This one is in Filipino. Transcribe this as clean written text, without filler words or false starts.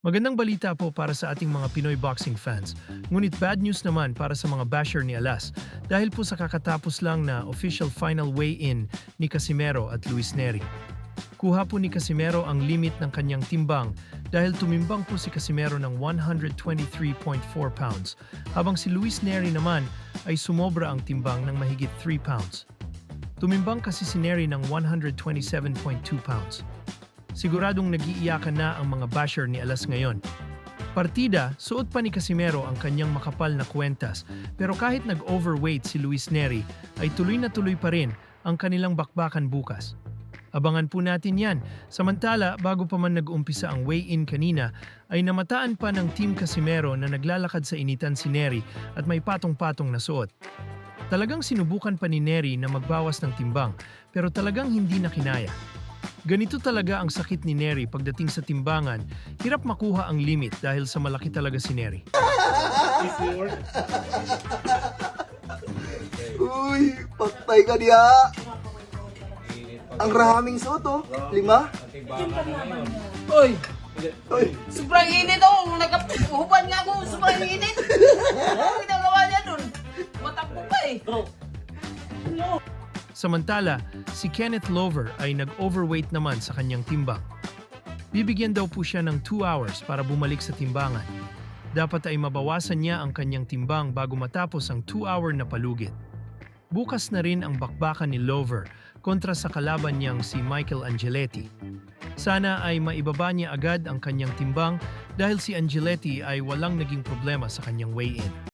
Magandang balita po para sa ating mga Pinoy boxing fans. Ngunit bad news naman para sa mga basher ni Alas dahil po sa kakatapos lang na official final weigh-in ni Casimero at Luis Neri. Kuha po ni Casimero ang limit ng kanyang timbang dahil tumimbang po si Casimero ng 123.4 pounds habang si Luis Neri naman ay sumobra ang timbang ng mahigit 3 pounds. Tumimbang kasi si Neri ng 127.2 pounds. Siguradong nag-iiyakan na ang mga basher ni Alas ngayon. Partida, suot pa ni Casimero ang kanyang makapal na kwentas pero kahit nag-overweight si Luis Neri ay tuloy na tuloy pa rin ang kanilang bakbakan bukas. Abangan po natin yan. Samantala, bago pa man nag-umpisa ang weigh-in kanina, ay namataan pa ng Team Casimero na naglalakad sa initan si Neri at may patong-patong na suot. Talagang sinubukan pa ni Neri na magbawas ng timbang pero talagang hindi na kinaya. Ganito talaga ang sakit ni Neri pagdating sa timbangan, hirap makuha ang limit dahil sa malaki talaga si Neri. Uy, patay ka diya. Ang raming suot oh. 5? Oy, Uy, sobrang init oh. Nagkapuhuban nga ako. Sobrang init. Ano ginagawa niya dun? Matakbo pa eh. Samantala, si Kenneth Lover ay nag-overweight naman sa kanyang timbang. Bibigyan daw po siya ng 2 hours para bumalik sa timbangan. Dapat ay mabawasan niya ang kanyang timbang bago matapos ang 2-hour na palugit. Bukas na rin ang bakbakan ni Lover kontra sa kalaban niyang si Michael Angeletti. Sana ay maibaba niya agad ang kanyang timbang dahil si Angeletti ay walang naging problema sa kanyang weigh-in.